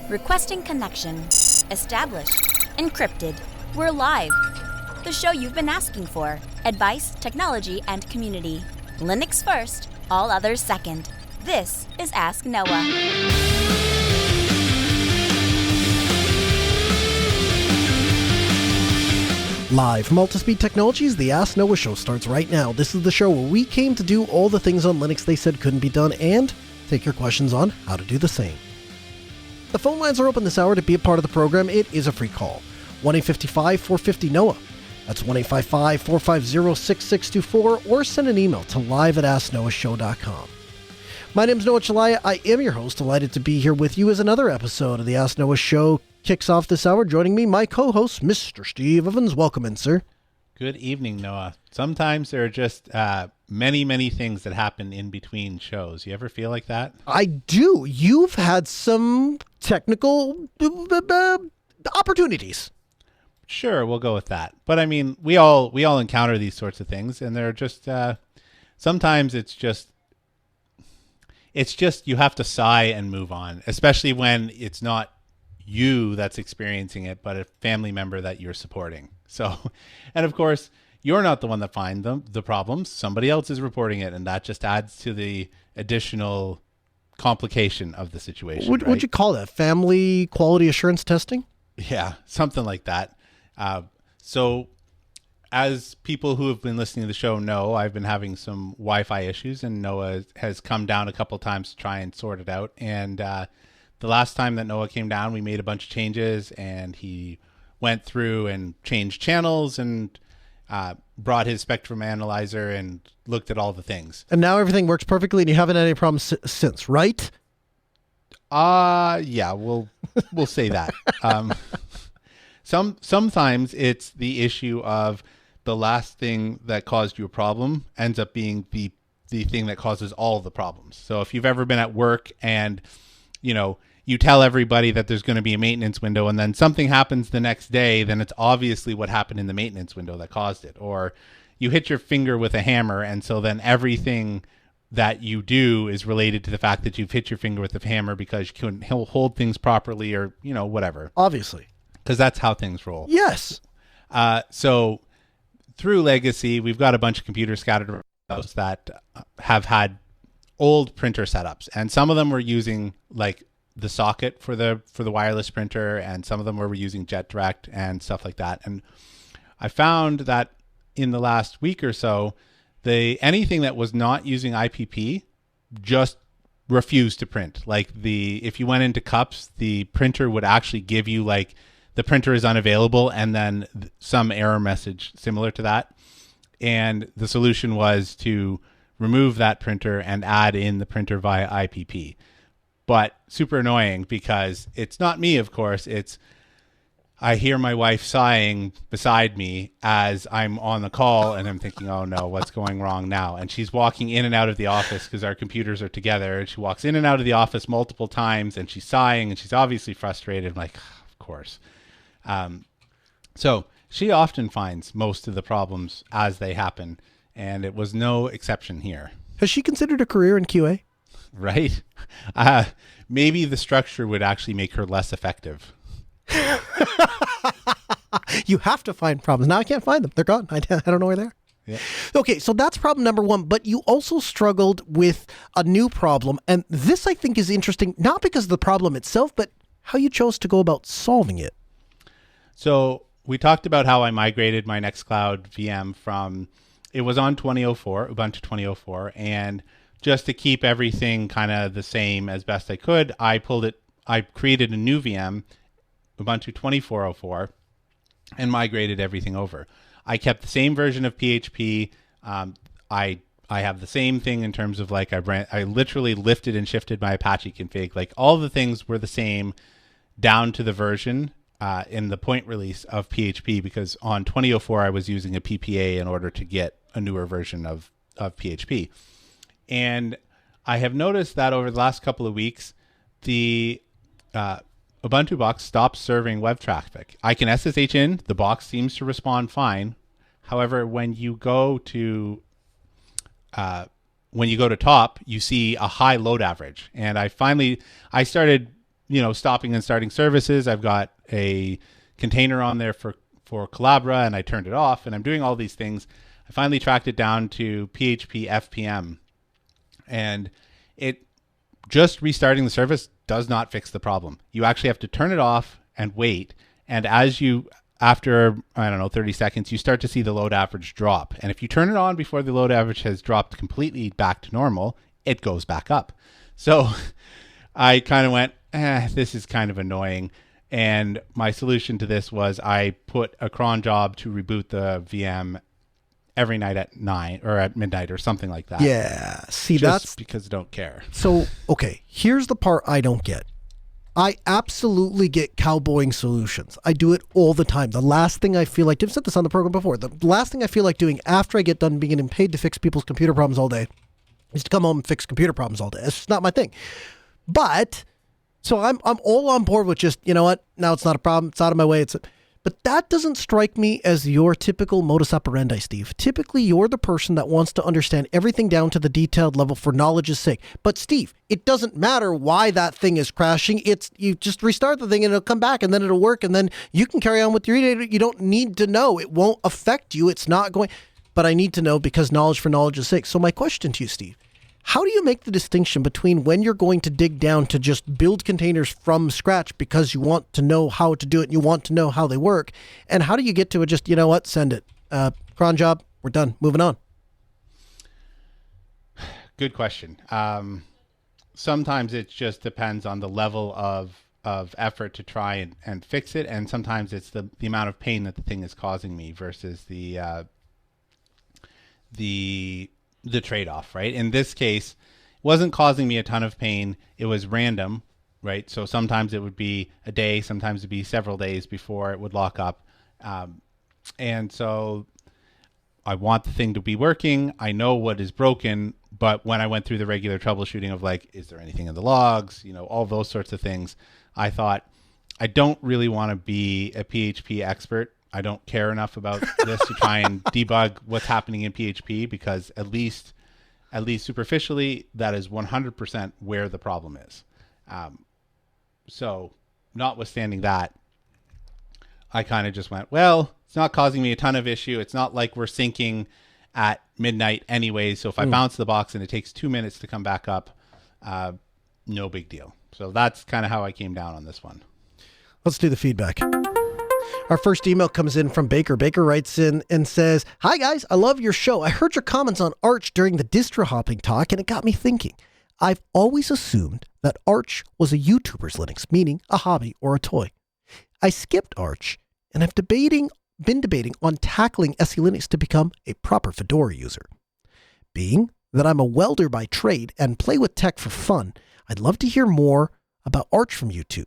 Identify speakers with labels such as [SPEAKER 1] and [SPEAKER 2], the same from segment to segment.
[SPEAKER 1] Requesting connection. Established. Encrypted. We're live. The show you've been asking for. Advice, technology, and community. Linux first, all others second. This is Ask Noah.
[SPEAKER 2] Live from Altispeed Technologies, the Ask Noah show starts right now. This is the show where we came to do all the things on Linux they said couldn't be done and take your questions on how to do the same. The phone lines are open this hour. To be a part of the program, it is a free call. 1-855-450-NOAH. That's 1-855-450-6624, or send an email to live@asknoahshow.com. My name is Noah Chalaya. I am your host. Delighted to be here with you as another episode of the Ask Noah show kicks off this hour. Joining me, my co-host, Mr. Steve Evans. Welcome in, sir.
[SPEAKER 3] Good evening, Noah. Sometimes there are just many things that happen in between shows. You ever feel like that?
[SPEAKER 2] I do. You've had some technical opportunities.
[SPEAKER 3] Sure, we'll go with that. But I mean, we all encounter these sorts of things, and they're just sometimes it's just you have to sigh and move on, especially when it's not you that's experiencing it, but a family member that you're supporting. So, and of course, you're not the one that finds the problems. Somebody else is reporting it, and that just adds to the additional complication of the situation.
[SPEAKER 2] What'd you call that? Family quality assurance testing?
[SPEAKER 3] Yeah, something like that. So as people who have been listening to the show know, I've been having some Wi-Fi issues, and Noah has come down a couple times to try and sort it out. And the last time that Noah came down, we made a bunch of changes, and he went through and changed channels and brought his Spectrum analyzer and looked at all the things.
[SPEAKER 2] And now everything works perfectly, and you haven't had any problems since, right?
[SPEAKER 3] Yeah, we'll say that. Sometimes it's the issue of the last thing that caused you a problem ends up being the thing that causes all the problems. So if you've ever been at work and, you tell everybody that there's going to be a maintenance window, and then something happens the next day, then it's obviously what happened in the maintenance window that caused it. Or you hit your finger with a hammer, and so then everything that you do is related to the fact that you've hit your finger with the hammer because you couldn't hold things properly, or, whatever.
[SPEAKER 2] Obviously.
[SPEAKER 3] Because that's how things roll.
[SPEAKER 2] Yes.
[SPEAKER 3] So through Legacy, we've got a bunch of computers scattered around the house that have had old printer setups, and some of them were using like the socket for the wireless printer, and some of them were using JetDirect and stuff like that. And I found that in the last week or so, anything that was not using IPP just refused to print. Like if you went into cups, the printer would actually give you like the printer is unavailable, and then some error message similar to that. And the solution was to remove that printer and add in the printer via IPP. But super annoying, because it's not me, of course. I hear my wife sighing beside me as I'm on the call, and I'm thinking, oh no, what's going wrong now? And she's walking in and out of the office because our computers are together. And she walks in and out of the office multiple times, and she's sighing, and she's obviously frustrated. I'm like, of course. So she often finds most of the problems as they happen, and it was no exception here.
[SPEAKER 2] Has she considered a career in QA?
[SPEAKER 3] Right? Maybe the structure would actually make her less effective.
[SPEAKER 2] You have to find problems. Now I can't find them. They're gone. I don't know where they are.
[SPEAKER 3] Yeah.
[SPEAKER 2] Okay, so that's problem number one, but you also struggled with a new problem, and this I think is interesting, not because of the problem itself, but how you chose to go about solving it.
[SPEAKER 3] So we talked about how I migrated my Nextcloud VM from, it was on Ubuntu 2004, and just to keep everything kind of the same as best I could, I created a new VM, Ubuntu 2404, and migrated everything over. I kept the same version of PHP. I have the same thing in terms of like I literally lifted and shifted my Apache config. Like all the things were the same down to the version in the point release of PHP, because on 2004 I was using a PPA in order to get a newer version of PHP. And I have noticed that over the last couple of weeks, the Ubuntu box stops serving web traffic. I can SSH in, the box seems to respond fine. However, when you go to top, you see a high load average. And I started stopping and starting services. I've got a container on there for Collabra, and I turned it off, and I'm doing all these things. I finally tracked it down to PHP FPM, and it just restarting the service does not fix the problem. You actually have to turn it off and wait. And after, 30 seconds, you start to see the load average drop. And if you turn it on before the load average has dropped completely back to normal, it goes back up. So I kind of went, this is kind of annoying. And my solution to this was I put a cron job to reboot the VM every night at 9 or at midnight or something like that.
[SPEAKER 2] Yeah. See,
[SPEAKER 3] just because I don't care.
[SPEAKER 2] So, okay, here's the part I don't get. I absolutely get cowboying solutions. I do it all the time. The last thing I feel like, I've said this on the program before, the last thing I feel like doing after I get done being paid to fix people's computer problems all day is to come home and fix computer problems all day. It's just not my thing. But, so I'm all on board with just, you know what, now it's not a problem, it's out of my way. But that doesn't strike me as your typical modus operandi, Steve. Typically, you're the person that wants to understand everything down to the detailed level for knowledge's sake. But Steve, it doesn't matter why that thing is crashing. You just restart the thing and it'll come back and then it'll work and then you can carry on with your data. You don't need to know. It won't affect you. It's not going. But I need to know because knowledge for knowledge's sake. So my question to you, Steve, how do you make the distinction between when you're going to dig down to just build containers from scratch because you want to know how to do it and you want to know how they work, and how do you get to just, you know what, send it, cron job, we're done, moving on?
[SPEAKER 3] Good question. Sometimes it just depends on the level of effort to try and fix it, and sometimes it's the amount of pain that the thing is causing me versus the trade-off, right? In this case, it wasn't causing me a ton of pain. It was random, right? So sometimes it would be a day, sometimes it'd be several days before it would lock up. And so I want the thing to be working. I know what is broken, but when I went through the regular troubleshooting of like, is there anything in the logs? All those sorts of things, I thought, I don't really want to be a PHP expert. I don't care enough about this to try and debug what's happening in PHP, because at least superficially, that is 100% where the problem is. So notwithstanding that, I kind of just went, well, it's not causing me a ton of issue. It's not like we're syncing at midnight anyway. So if I bounce the box and it takes 2 minutes to come back up, no big deal. So that's kind of how I came down on this one.
[SPEAKER 2] Let's do the feedback. Our first email comes in from Baker. Baker writes in and says, "Hi guys, I love your show. I heard your comments on Arch during the distro hopping talk and it got me thinking. I've always assumed that Arch was a YouTuber's Linux, meaning a hobby or a toy. I skipped Arch and I've been debating on tackling SE Linux to become a proper Fedora user. Being that I'm a welder by trade and play with tech for fun, I'd love to hear more about Arch from you two.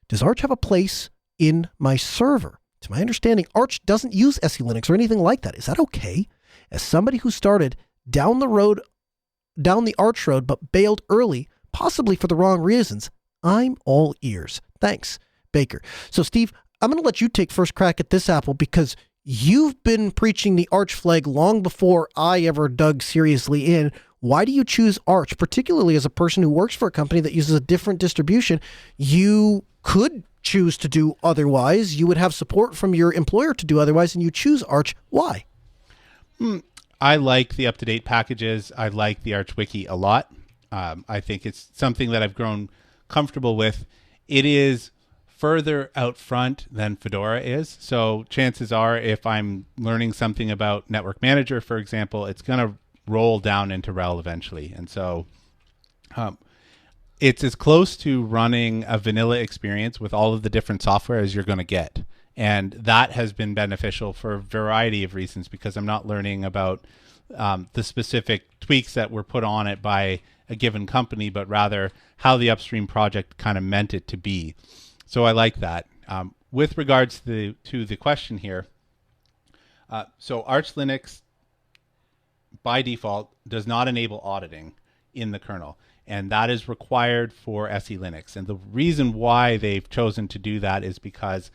[SPEAKER 2] Does Arch have a place in my server? To my understanding, Arch doesn't use SE Linux or anything like that. Is that okay? As somebody who started down the Arch road, but bailed early, possibly for the wrong reasons, I'm all ears. Thanks, Baker." So Steve, I'm going to let you take first crack at this apple because you've been preaching the Arch flag long before I ever dug seriously in. Why do you choose Arch, particularly as a person who works for a company that uses a different distribution? You could choose to do otherwise. You would have support from your employer to do otherwise, and you choose Arch. Why?
[SPEAKER 3] I like the up-to-date packages. I like the Arch Wiki a lot. I think it's something that I've grown comfortable with. It is further out front than Fedora is. So chances are, if I'm learning something about Network Manager, for example, it's going to roll down into RHEL eventually. And so it's as close to running a vanilla experience with all of the different software as you're going to get. And that has been beneficial for a variety of reasons, because I'm not learning about the specific tweaks that were put on it by a given company, but rather how the upstream project kind of meant it to be. So I like that. With regards to the question here, so Arch Linux by default does not enable auditing in the kernel, and that is required for SE Linux. And the reason why they've chosen to do that is because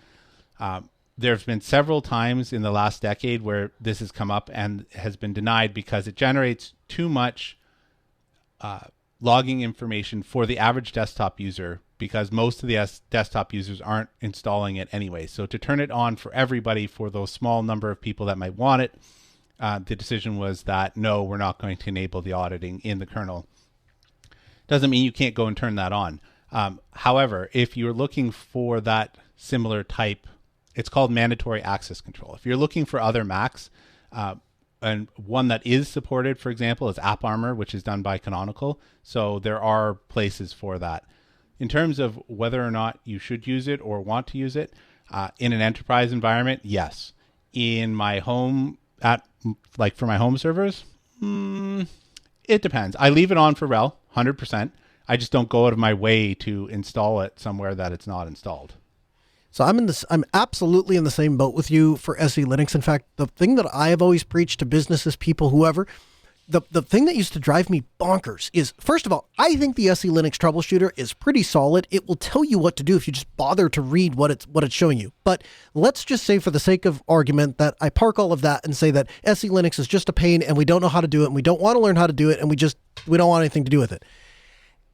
[SPEAKER 3] there's been several times in the last decade where this has come up and has been denied because it generates too much logging information for the average desktop user because most of the desktop users aren't installing it anyway. So to turn it on for everybody, for those small number of people that might want it, the decision was that no, we're not going to enable the auditing in the kernel. Doesn't mean you can't go and turn that on. However, if you're looking for that similar type, it's called mandatory access control. If you're looking for other Macs, and one that is supported, for example, is AppArmor, which is done by Canonical. So there are places for that. In terms of whether or not you should use it or want to use it, in an enterprise environment, yes. In my home, for my home servers, it depends. I leave it on for RHEL, 100%. I just don't go out of my way to install it somewhere that it's not installed.
[SPEAKER 2] So I'm absolutely in the same boat with you for SE Linux. In fact, the thing that I have always preached to businesses, people, whoever, the thing that used to drive me bonkers is, first of all, I think the SE Linux troubleshooter is pretty solid. It will tell you what to do if you just bother to read what it's showing you. But let's just say, for the sake of argument, that I park all of that and say that SE Linux is just a pain and we don't know how to do it and we don't want to learn how to do it and we don't want anything to do with it.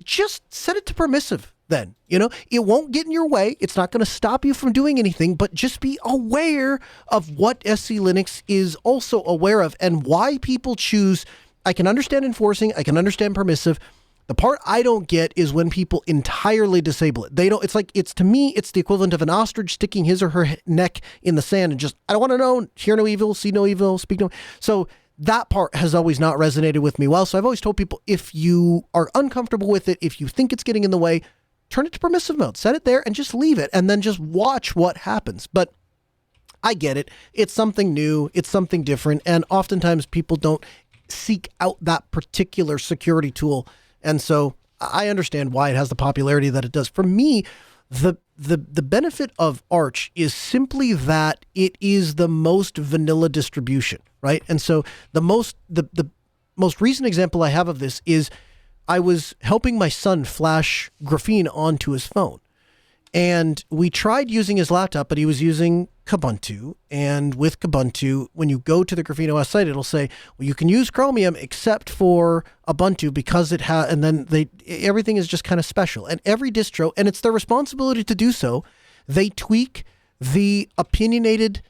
[SPEAKER 2] Just set it to permissive. Then, it won't get in your way. It's not going to stop you from doing anything, but just be aware of what SE Linux is also aware of and why people choose. I can understand enforcing. I can understand permissive. The part I don't get is when people entirely disable it. To me, it's the equivalent of an ostrich sticking his or her neck in the sand and just, I don't want to know, hear no evil, see no evil, speak no. So that part has always not resonated with me well. So I've always told people, if you are uncomfortable with it, if you think it's getting in the way, turn it to permissive mode, set it there and just leave it and then just watch what happens. But I get it. It's something new. It's something different. And oftentimes people don't seek out that particular security tool. And so I understand why it has the popularity that it does. For me, the benefit of Arch is simply that it is the most vanilla distribution, right? And so the most recent example I have of this is I was helping my son flash graphene onto his phone. And we tried using his laptop, but he was using Kubuntu. And with Kubuntu, when you go to the Graphene OS site, it'll say, well, you can use Chromium except for Ubuntu because it has, and then everything is just kind of special. And every distro, and it's their responsibility to do so, they tweak the opinionated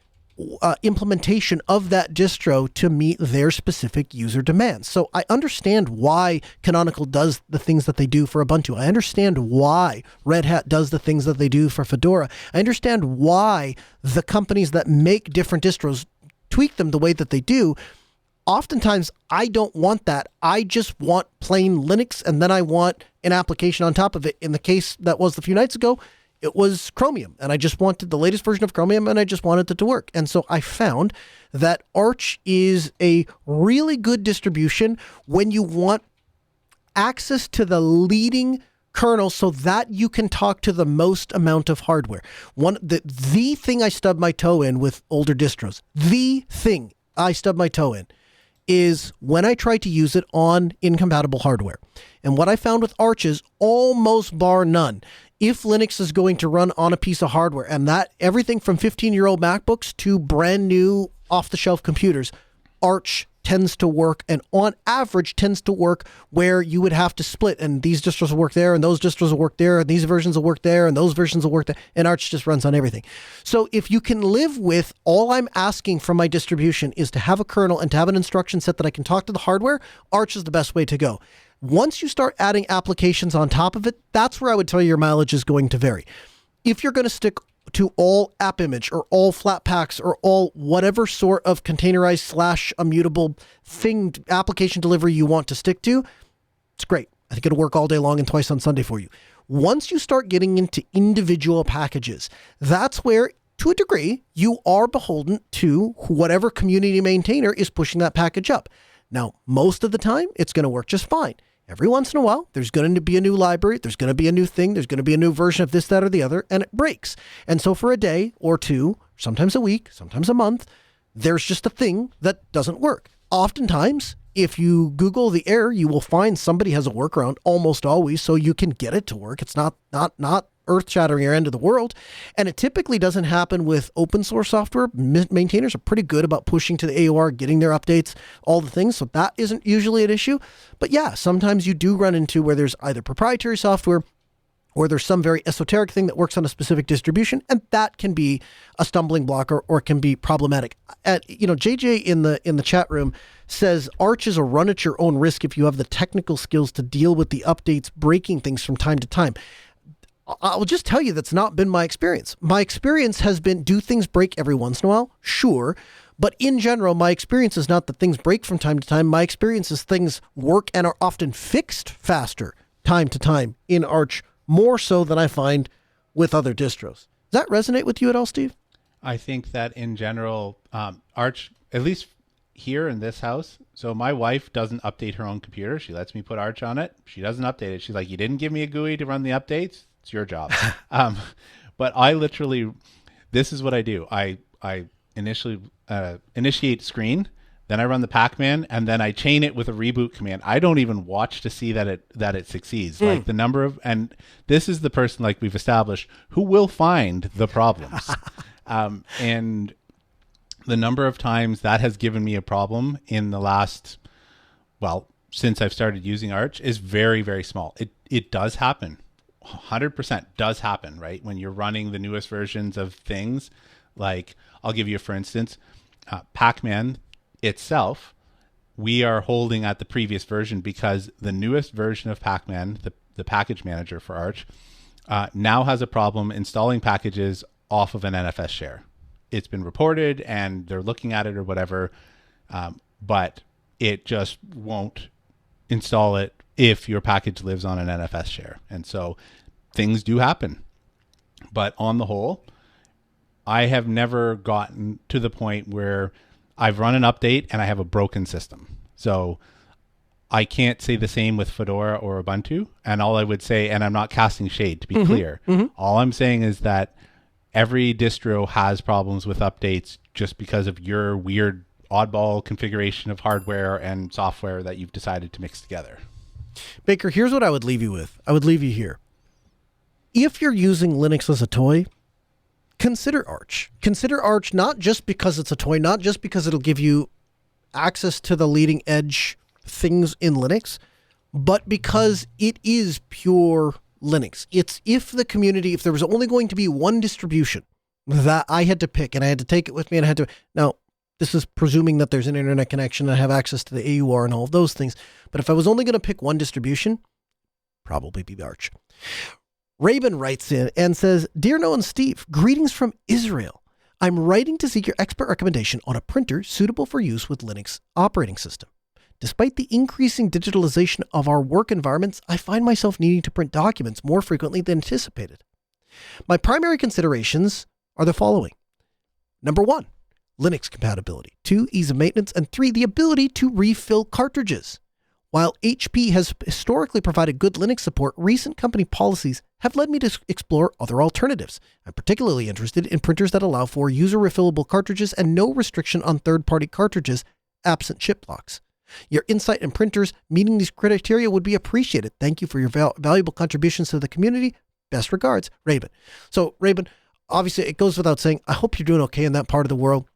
[SPEAKER 2] implementation of that distro to meet their specific user demands. So I understand why Canonical does the things that they do for Ubuntu. I understand why Red Hat does the things that they do for Fedora. I understand why the companies that make different distros tweak them the way that they do. Oftentimes, I don't want that. I just want plain Linux, and then I want an application on top of it. In the case that was a few nights ago, it was Chromium, and I just wanted the latest version of Chromium, and I just wanted it to work. And so I found that Arch is a really good distribution when you want access to the leading kernel so that you can talk to the most amount of hardware. The thing I stub my toe in with older distros, is when I try to use it on incompatible hardware. And what I found with Arch is almost bar none. If Linux is going to run on a piece of hardware, and that everything from 15-year-old MacBooks to brand new off-the-shelf computers, Arch tends to work, and on average tends to work where you would have to split, and these distros will work there, and those distros will work there, and these versions will work there, and those versions will work there, and Arch just runs on everything. So if you can live with, all I'm asking from my distribution is to have a kernel and to have an instruction set that I can talk to the hardware, Arch is the best way to go. Once you start adding applications on top of it, that's where I would tell you your mileage is going to vary. If you're going to stick to all app image or all Flatpaks or all whatever sort of containerized / immutable thing, application delivery you want to stick to, it's great. I think it'll work all day long and twice on Sunday for you. Once you start getting into individual packages, that's where, to a degree, you are beholden to whatever community maintainer is pushing that package up. Now, most of the time, it's going to work just fine. Every once in a while, there's going to be a new library, there's going to be a new thing, there's going to be a new version of this, that, or the other, and it breaks. And so for a day or two, sometimes a week, sometimes a month, there's just a thing that doesn't work. Oftentimes, if you Google the error, you will find somebody has a workaround almost always, so you can get it to work. It's not earth-shattering or end of the world. And it typically doesn't happen with open source software. Maintainers are pretty good about pushing to the AOR, getting their updates, all the things. So that isn't usually an issue. But yeah, sometimes you do run into where there's either proprietary software or there's some very esoteric thing that works on a specific distribution, and that can be a stumbling block or can be problematic. JJ in the chat room says Arch is a run at your own risk if you have the technical skills to deal with the updates breaking things from time to time. I'll just tell you that's not been my experience. My experience has been, do things break every once in a while? Sure. But in general, my experience is not that things break from time to time. My experience is things work and are often fixed faster time to time in Arch, more so than I find with other distros. Does that resonate with you at all, Steve?
[SPEAKER 3] I think that in general, Arch, at least here in this house, so my wife doesn't update her own computer. She lets me put Arch on it. She doesn't update it. She's like, you didn't give me a GUI to run the updates. It's your job. But I literally, this is what I do. I initially initiate screen, then I run the Pacman, and then I chain it with a reboot command. I don't even watch to see that it succeeds. Like the number of, and this is the person, like we've established, who will find the problems. And the number of times that has given me a problem in the last, since I've started using Arch is very, very small. It does happen. 100% does happen, right? When you're running the newest versions of things, like I'll give you, for instance, Pacman itself, we are holding at the previous version because the newest version of Pacman, the package manager for Arch, now has a problem installing packages off of an NFS share. It's been reported and they're looking at it or whatever, but it just won't install it if your package lives on an NFS share. And so things do happen. But on the whole, I have never gotten to the point where I've run an update and I have a broken system. So I can't say the same with Fedora or Ubuntu. And all I would say, and I'm not casting shade to be clear, all I'm saying is that every distro has problems with updates just because of your weird oddball configuration of hardware and software that you've decided to mix together.
[SPEAKER 2] Baker, here's what I would leave you with. I would leave you here. If you're using Linux as a toy, consider Arch. Consider Arch not just because it's a toy, not just because it'll give you access to the leading edge things in Linux, but because it is pure Linux. It's if there was only going to be one distribution that I had to pick and I had to take it with me and I had to, now this is presuming that there's an internet connection and I have access to the AUR and all of those things. But if I was only going to pick one distribution, probably be Arch. Rabin writes in and says, Dear Noah and Steve, greetings from Israel. I'm writing to seek your expert recommendation on a printer suitable for use with Linux operating system. Despite the increasing digitalization of our work environments, I find myself needing to print documents more frequently than anticipated. My primary considerations are the following. Number 1, Linux compatibility. 2, ease of maintenance. And 3, the ability to refill cartridges. While HP has historically provided good Linux support, recent company policies have led me to explore other alternatives. I'm particularly interested in printers that allow for user refillable cartridges and no restriction on third-party cartridges, absent chip locks. Your insight and printers meeting these criteria would be appreciated. Thank you for your valuable contributions to the community. Best regards, Rabin. So, Rabin, obviously it goes without saying, I hope you're doing okay in that part of the world.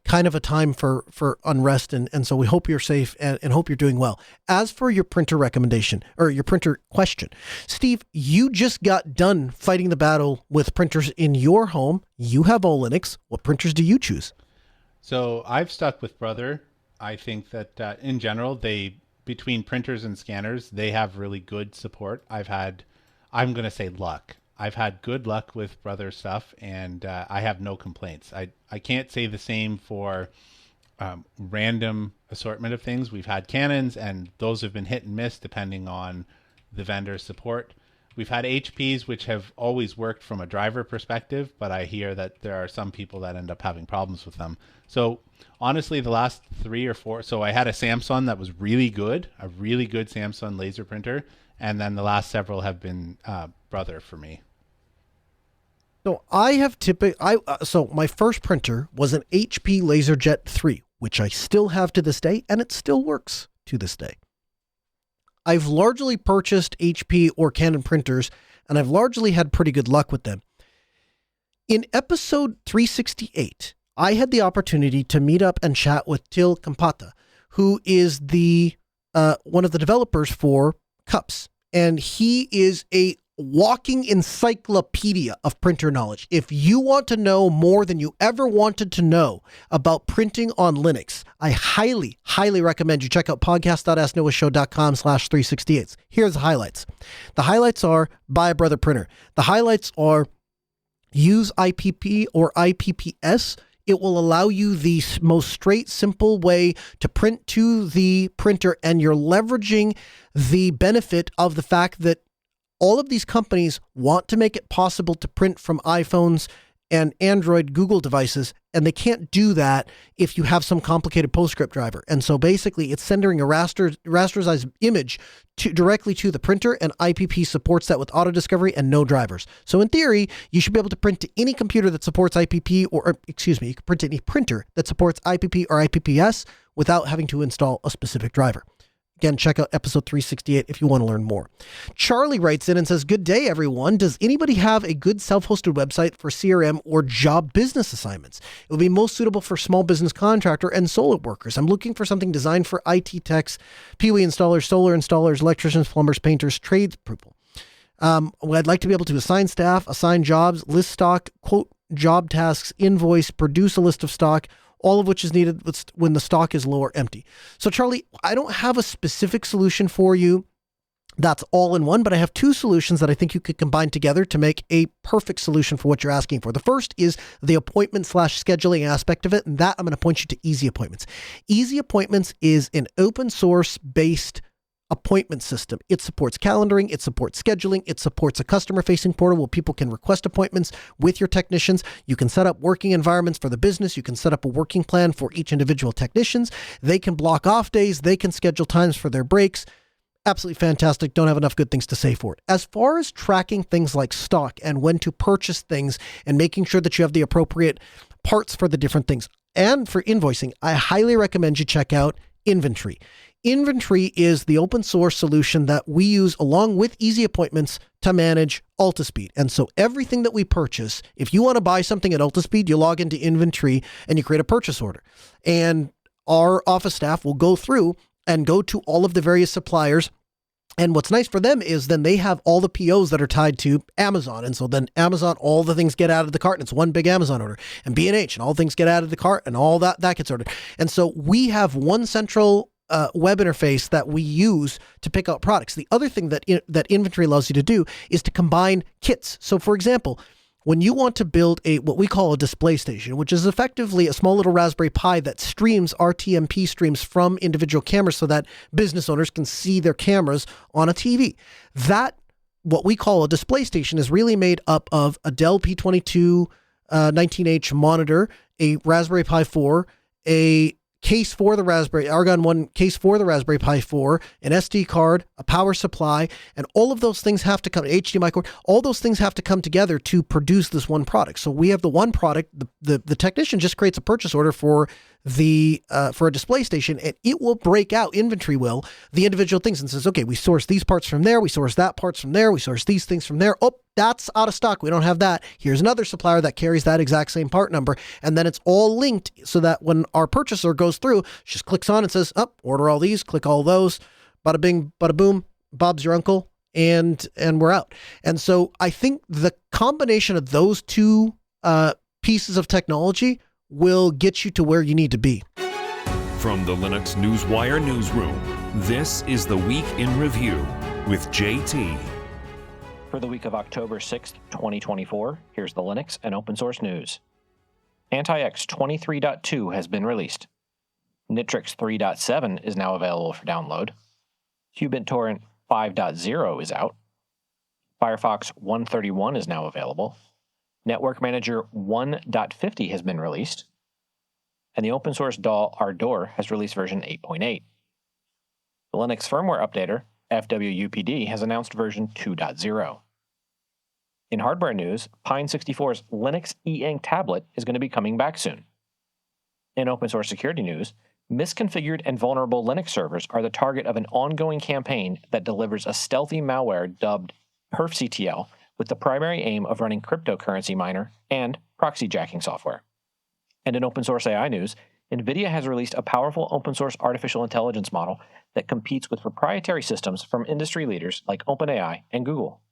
[SPEAKER 2] Kind of a time for unrest, and so we hope you're safe and hope you're doing well. As for your printer recommendation, or your printer question, Steve, you just got done fighting the battle with printers in your home. You have all Linux. What printers do you choose?
[SPEAKER 3] So I've stuck with Brother. I think that in general, between printers and scanners, they have really good support. I'm going to say luck. I've had good luck with Brother stuff, and I have no complaints. I can't say the same for random assortment of things. We've had Canons, and those have been hit and miss depending on the vendor's support. We've had HPs, which have always worked from a driver perspective, but I hear that there are some people that end up having problems with them. So honestly, the last 3 or 4, so I had a Samsung that was really good, a really good Samsung laser printer, and then the last several have been Brother for me.
[SPEAKER 2] So so my first printer was an HP LaserJet 3, which I still have to this day, and it still works to this day. I've largely purchased HP or Canon printers, and I've largely had pretty good luck with them. In episode 368, I had the opportunity to meet up and chat with Til Kampata, who is the one of the developers for Cups. And he is a walking encyclopedia of printer knowledge. If you want to know more than you ever wanted to know about printing on Linux, I highly, highly recommend you check out podcast.asknoahshow.com/368. Here's the highlights. The highlights are buy a Brother printer. The highlights are use IPP or IPPS. It will allow you the most straight, simple way to print to the printer, and you're leveraging the benefit of the fact that all of these companies want to make it possible to print from iPhones and Android Google devices, and they can't do that if you have some complicated PostScript driver. And so basically it's sending a rasterized image directly to the printer, and IPP supports that with auto discovery and no drivers. So in theory, you should be able to print to any computer that supports IPP, or excuse me, you can print to any printer that supports IPP or IPPS without having to install a specific driver. Again, check out episode 368 if you want to learn more. Charlie writes in and says, good day, everyone. Does anybody have a good self-hosted website for CRM or job business assignments? It would be most suitable for small business contractor and solo workers. I'm looking for something designed for IT techs, PWE installers, solar installers, electricians, plumbers, painters, tradespeople. I'd like to be able to assign staff, assign jobs, list stock, quote job tasks, invoice, produce a list of stock, all of which is needed when the stock is low or empty. So Charlie, I don't have a specific solution for you that's all in one, but I have two solutions that I think you could combine together to make a perfect solution for what you're asking for. The first is the appointment/scheduling aspect of it, and that I'm going to point you to Easy Appointments. Easy Appointments is an open source based appointment system. It supports calendaring, it supports scheduling, it supports a customer-facing portal where people can request appointments with your technicians. You can set up working environments for the business. You can set up a working plan for each individual technicians. They can block off days. They can schedule times for their breaks. Absolutely fantastic. Don't have enough good things to say for it. As far as tracking things like stock and when to purchase things and making sure that you have the appropriate parts for the different things, and for invoicing, I highly recommend you check out Inventory. Inventory is the open source solution that we use along with Easy Appointments to manage Altispeed. And so everything that we purchase, if you want to buy something at Altispeed, you log into Inventory and you create a purchase order. And our office staff will go through and go to all of the various suppliers. And what's nice for them is then they have all the POs that are tied to Amazon. And so then Amazon, all the things get out of the cart, and it's one big Amazon order. And B&H, and all things get out of the cart, and all that gets ordered. And so we have one central web interface that we use to pick out products. The other thing that Inventory allows you to do is to combine kits. So for example, when you want to build what we call a display station, which is effectively a small little Raspberry Pi that streams RTMP streams from individual cameras so that business owners can see their cameras on a TV. That, what we call a display station, is really made up of a Dell P22 19H monitor, a Raspberry Pi 4, a case for the Raspberry, Argon 1 case for the Raspberry Pi 4, an SD card, a power supply, and all of those things have to come, HDMI cord, all those things have to come together to produce this one product. So we have the one product, the technician just creates a purchase order for a display station, and it will break out, Inventory will, the individual things, and says, okay, we source these parts from there, we source that parts from there, we source these things from there. Oh, that's out of stock. We don't have that. Here's another supplier that carries that exact same part number. And then it's all linked so that when our purchaser goes through, she just clicks on and says, oh, order all these, click all those, bada bing, bada boom, Bob's your uncle, and we're out. And so I think the combination of those two pieces of technology will get you to where you need to be.
[SPEAKER 4] From the Linux Newswire newsroom, this is the Week in Review with JT.
[SPEAKER 5] For the week of October 6th, 2024, here's the Linux and open source news. Anti-X 23.2 has been released. Nitrix 3.7 is now available for download. QBitTorrent 5.0 is out. Firefox 131 is now available. Network Manager 1.50 has been released. And the open source DAW Ardor has released version 8.8. The Linux firmware updater, FWUPD, has announced version 2.0. In hardware news, Pine64's Linux e-ink tablet is going to be coming back soon. In open source security news, misconfigured and vulnerable Linux servers are the target of an ongoing campaign that delivers a stealthy malware dubbed perfctl with the primary aim of running cryptocurrency miner and proxy jacking software. And in open source AI news, NVIDIA has released a powerful open source artificial intelligence model that competes with proprietary systems from industry leaders like OpenAI and Google.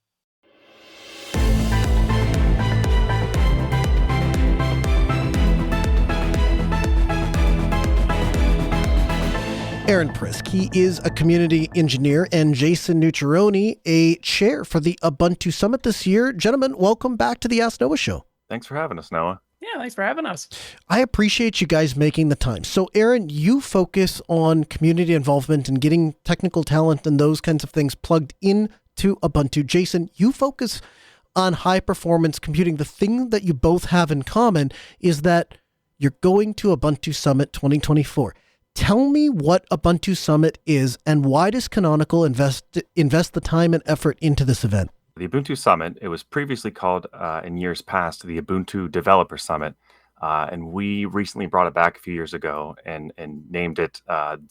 [SPEAKER 2] Aaron Prisk. He is a community engineer, and Jason Nucciarone, a chair for the Ubuntu Summit this year. Gentlemen, welcome back to the Ask Noah Show.
[SPEAKER 6] Thanks for having us, Noah.
[SPEAKER 7] Yeah, thanks for having us.
[SPEAKER 2] I appreciate you guys making the time. So, Aaron, you focus on community involvement and getting technical talent and those kinds of things plugged into Ubuntu. Jason, you focus on high-performance computing. The thing that you both have in common is that you're going to Ubuntu Summit 2024. Tell me what Ubuntu Summit is and why does Canonical invest the time and effort into this event?
[SPEAKER 6] The Ubuntu Summit, it was previously called in years past the Ubuntu Developer Summit, and we recently brought it back a few years ago and named it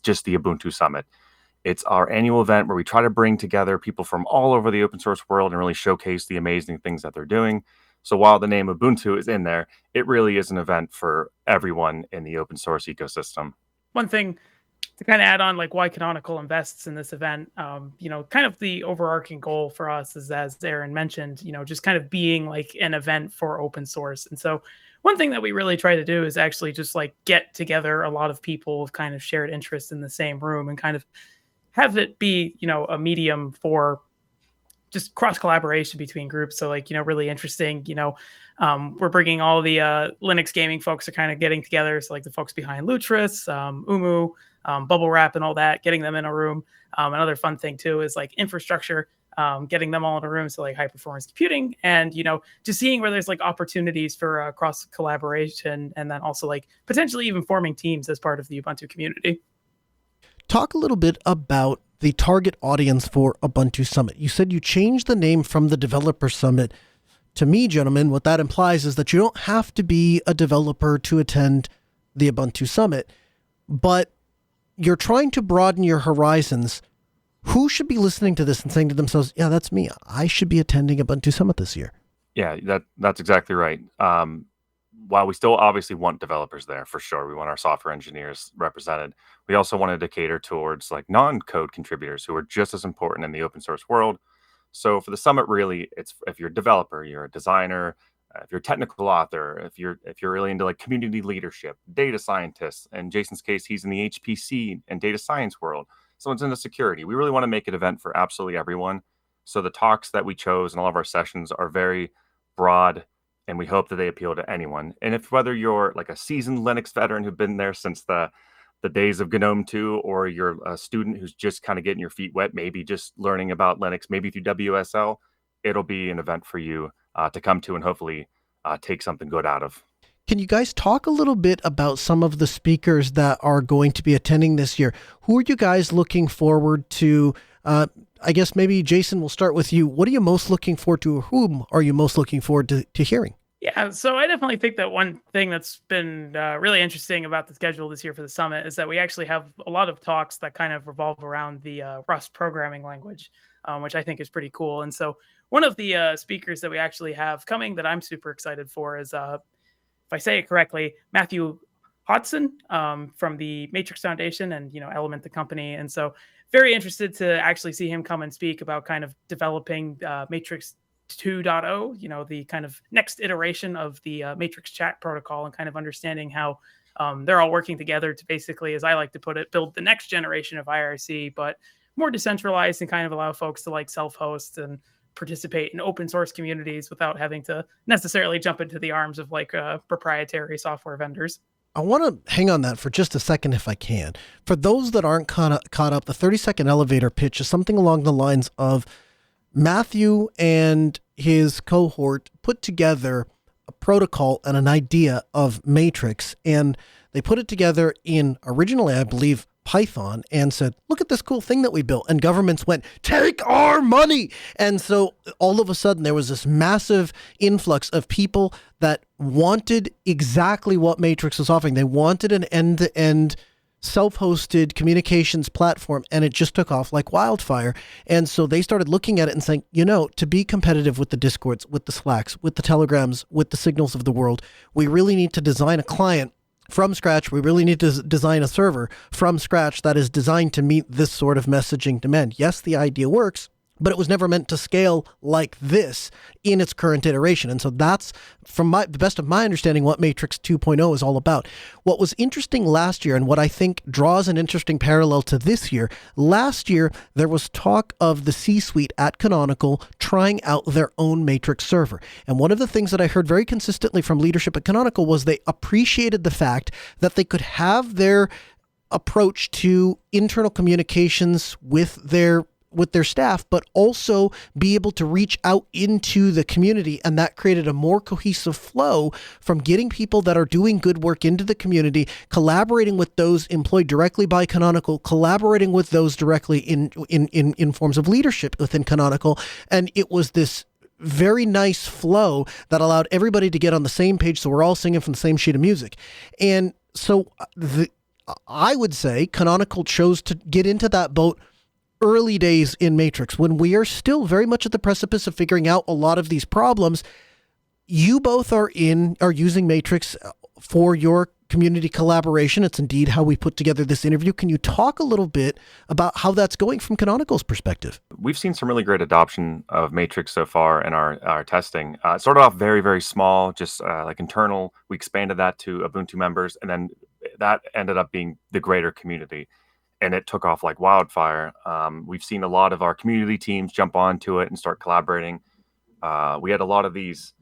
[SPEAKER 6] just the Ubuntu Summit. It's our annual event where we try to bring together people from all over the open source world and really showcase the amazing things that they're doing. So while the name Ubuntu is in there, it really is an event for everyone in the open source ecosystem.
[SPEAKER 7] One thing to kind of add on, like why Canonical invests in this event, kind of the overarching goal for us is, as Aaron mentioned, just kind of being like an event for open source. And so one thing that we really try to do is actually just like get together a lot of people with kind of shared interests in the same room and kind of have it be, a medium for just cross collaboration between groups. So like, really interesting, we're bringing all the Linux gaming folks are kind of getting together. So like the folks behind Lutris, Umu, Bubble Wrap and all that, getting them in a room. Another fun thing too is like infrastructure, getting them all in a room. So like high performance computing and, just seeing where there's like opportunities for cross collaboration and then also like potentially even forming teams as part of the Ubuntu community.
[SPEAKER 2] Talk a little bit about the target audience for Ubuntu Summit. You said you changed the name from the Developer Summit. To me, gentlemen, what that implies is that you don't have to be a developer to attend the Ubuntu Summit, but you're trying to broaden your horizons. Who should be listening to this and saying to themselves, yeah, that's me. I should be attending Ubuntu Summit this year?
[SPEAKER 6] Yeah, that's exactly right. While we still obviously want developers there, for sure, we want our software engineers represented. We also wanted to cater towards like non-code contributors who are just as important in the open source world. So for the summit, really, it's if you're a developer, you're a designer, if you're a technical author, if you're really into like community leadership, data scientists. In Jason's case, he's in the HPC and data science world. Someone's into security. We really want to make an event for absolutely everyone. So the talks that we chose and all of our sessions are very broad, and we hope that they appeal to anyone. And if whether you're like a seasoned Linux veteran who've been there since the days of GNOME 2, or you're a student who's just kind of getting your feet wet, maybe just learning about Linux, maybe through WSL, it'll be an event for you to come to and hopefully take something good out of.
[SPEAKER 2] Can you guys talk a little bit about some of the speakers that are going to be attending this year? Who are you guys looking forward to? I guess maybe Jason, we'll start with you. What are you most looking forward to, or whom are you most looking forward to hearing?
[SPEAKER 7] Yeah, so I definitely think that one thing that's been really interesting about the schedule this year for the summit is that we actually have a lot of talks that kind of revolve around the Rust programming language, which I think is pretty cool. And so one of the speakers that we actually have coming that I'm super excited for is, if I say it correctly, Matthew Hodson from the Matrix Foundation and, Element the company. And so very interested to actually see him come and speak about kind of developing Matrix 2.0, the kind of next iteration of the Matrix chat protocol, and kind of understanding how they're all working together to basically, as I like to put it, build the next generation of IRC, but more decentralized and kind of allow folks to like self-host and participate in open source communities without having to necessarily jump into the arms of like proprietary software vendors.
[SPEAKER 2] I want to hang on that for just a second if I can. For those that aren't caught up, the 30-second elevator pitch is something along the lines of Matthew and his cohort put together a protocol and an idea of Matrix, and they put it together in originally, I believe, Python, and said, look at this cool thing that we built. And governments went, take our money. And so all of a sudden there was this massive influx of people that wanted exactly what Matrix was offering. They wanted an end-to-end self-hosted communications platform, and it just took off like wildfire. And so they started looking at it and saying, to be competitive with the Discords, with the Slacks, with the Telegrams, with the Signals of the world, we really need to design a client from scratch. We really need to design a server from scratch that is designed to meet this sort of messaging demand. Yes, the idea works, but it was never meant to scale like this in its current iteration. And so that's, from the best of my understanding, what Matrix 2.0 is all about. What was interesting last year, and what I think draws an interesting parallel to this year, last year there was talk of the C-suite at Canonical trying out their own Matrix server. And one of the things that I heard very consistently from leadership at Canonical was they appreciated the fact that they could have their approach to internal communications with their staff, but also be able to reach out into the community. And that created a more cohesive flow from getting people that are doing good work into the community, collaborating with those employed directly by Canonical, collaborating with those directly in forms of leadership within Canonical. And it was this very nice flow that allowed everybody to get on the same page, so we're all singing from the same sheet of music. And so I would say Canonical chose to get into that boat early days in Matrix, when we are still very much at the precipice of figuring out a lot of these problems. You both are using Matrix for your community collaboration. It's indeed how we put together this interview. Can you talk a little bit about how that's going from Canonical's perspective?
[SPEAKER 6] We've seen some really great adoption of Matrix so far in our testing. It started off very, very small, just like internal. We expanded that to Ubuntu members, and then that ended up being the greater community. And it took off like wildfire. We've seen a lot of our community teams jump onto it and start collaborating. We had a lot of these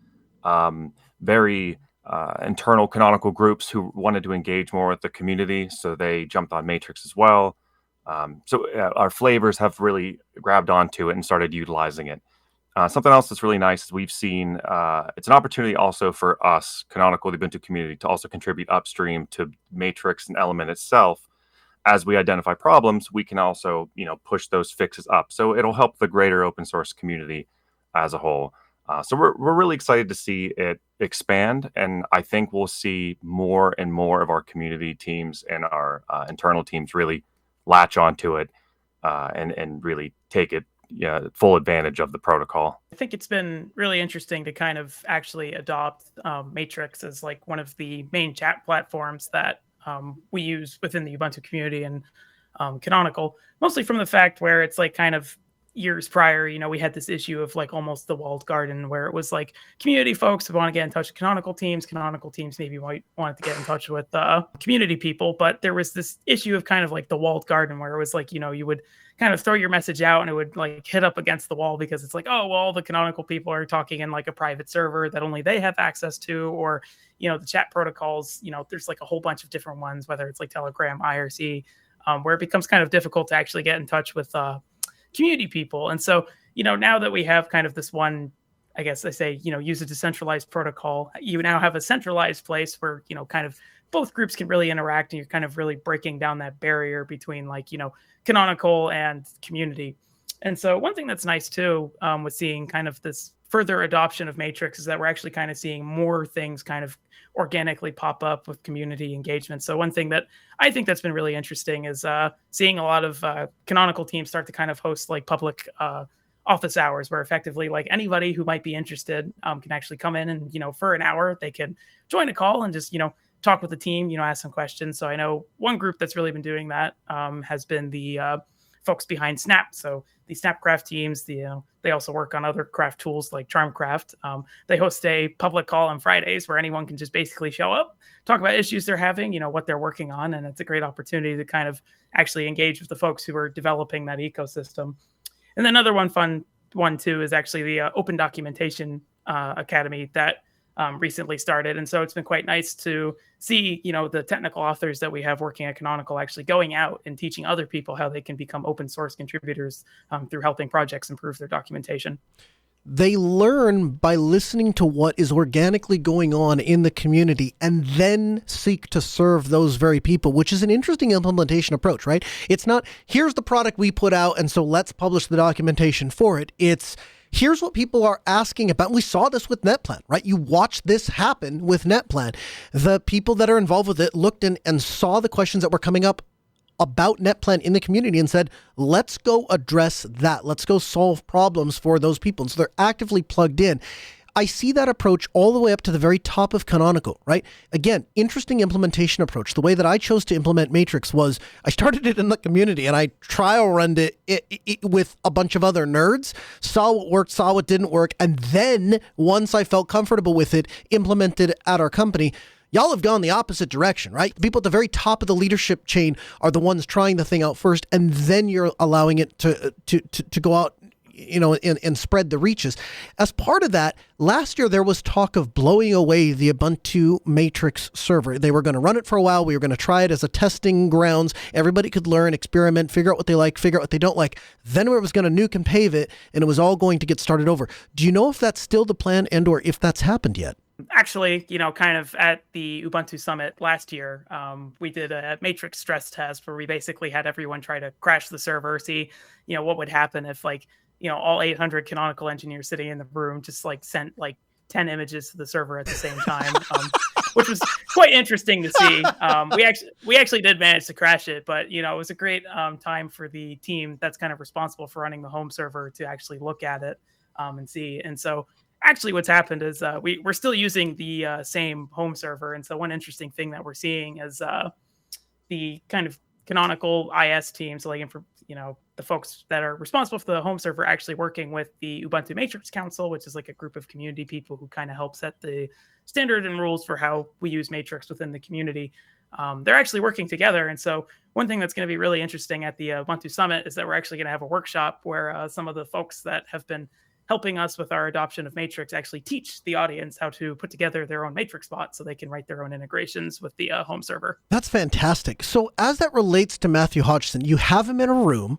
[SPEAKER 6] very internal Canonical groups who wanted to engage more with the community, so they jumped on Matrix as well. So our flavors have really grabbed onto it and started utilizing it. Something else that's really nice is we've seen it's an opportunity also for us, Canonical, the Ubuntu community, to also contribute upstream to Matrix and Element itself. As we identify problems, we can also, push those fixes up. So it'll help the greater open source community as a whole. So we're really excited to see it expand. And I think we'll see more and more of our community teams and our internal teams really latch onto it and really take it full advantage of the protocol.
[SPEAKER 7] I think it's been really interesting to kind of actually adopt Matrix as like one of the main chat platforms that we use within the Ubuntu community and Canonical, mostly from the fact where it's like kind of years prior, we had this issue of like almost the walled garden, where it was like community folks who want to get in touch with canonical teams maybe might want to get in touch with community people, but there was this issue of kind of like the walled garden, where it was like, you would kind of throw your message out and it would like hit up against the wall, because it's like, oh, well, all the canonical people are talking in like a private server that only they have access to, or the chat protocols, there's like a whole bunch of different ones, whether it's like Telegram, IRC, where it becomes kind of difficult to actually get in touch with community people. And so, now that we have kind of this one, I guess I say, use a decentralized protocol, you now have a centralized place where, kind of both groups can really interact, and you're kind of really breaking down that barrier between like, Canonical and community. And so one thing that's nice too, with seeing kind of this further adoption of Matrix, is that we're actually kind of seeing more things kind of organically pop up with community engagement. So one thing that I think that's been really interesting is seeing a lot of Canonical teams start to kind of host like public office hours, where effectively like anybody who might be interested can actually come in and, for an hour, they can join a call and just, talk with the team, ask some questions. So I know one group that's really been doing that has been the folks behind Snap. So the Snapcraft teams, they also work on other craft tools like Charmcraft. They host a public call on Fridays where anyone can just basically show up, talk about issues they're having, what they're working on. And it's a great opportunity to kind of actually engage with the folks who are developing that ecosystem. And then another fun one too is actually the Open Documentation Academy that recently started. And so it's been quite nice to see, the technical authors that we have working at Canonical actually going out and teaching other people how they can become open source contributors through helping projects improve their documentation.
[SPEAKER 2] They learn by listening to what is organically going on in the community and then seek to serve those very people, which is an interesting implementation approach, right? It's not, here's the product we put out, and so let's publish the documentation for it. It's, here's what people are asking about. We saw this with NetPlan, right? You watched this happen with NetPlan. The people that are involved with it looked and saw the questions that were coming up about NetPlan in the community and said, let's go address that. Let's go solve problems for those people. And so they're actively plugged in. I see that approach all the way up to the very top of Canonical, right? Again, interesting implementation approach. The way that I chose to implement Matrix was I started it in the community and I trial run it with a bunch of other nerds, saw what worked, saw what didn't work, and then once I felt comfortable with it, implemented it at our company. Y'all have gone the opposite direction, right? People at the very top of the leadership chain are the ones trying the thing out first, and then you're allowing it to go out, and spread the reaches. As part of that, last year there was talk of blowing away the Ubuntu Matrix server. They were going to run it for a while. We were going to try it as a testing grounds. Everybody could learn, experiment, figure out what they like, figure out what they don't like. Then it was going to nuke and pave it, and it was all going to get started over. Do you know if that's still the plan and or if that's happened yet?
[SPEAKER 7] Actually, kind of at the Ubuntu Summit last year, we did a Matrix stress test where we basically had everyone try to crash the server, see, what would happen if all 800 Canonical engineers sitting in the room just sent 10 images to the server at the same time, which was quite interesting to see. We actually did manage to crash it, but it was a great time for the team that's kind of responsible for running the home server to actually look at it and see. And so actually what's happened is we're still using the same home server. And so one interesting thing that we're seeing is the kind of Canonical IS team, so the folks that are responsible for the home server actually working with the Ubuntu Matrix Council, which is a group of community people who kind of help set the standard and rules for how we use Matrix within the community. They're actually working together. And so one thing that's going to be really interesting at the Ubuntu Summit is that we're actually going to have a workshop where some of the folks that have been helping us with our adoption of Matrix actually teach the audience how to put together their own Matrix bot so they can write their own integrations with the home server.
[SPEAKER 2] That's fantastic. So as that relates to Matthew Hodgson, you have him in a room.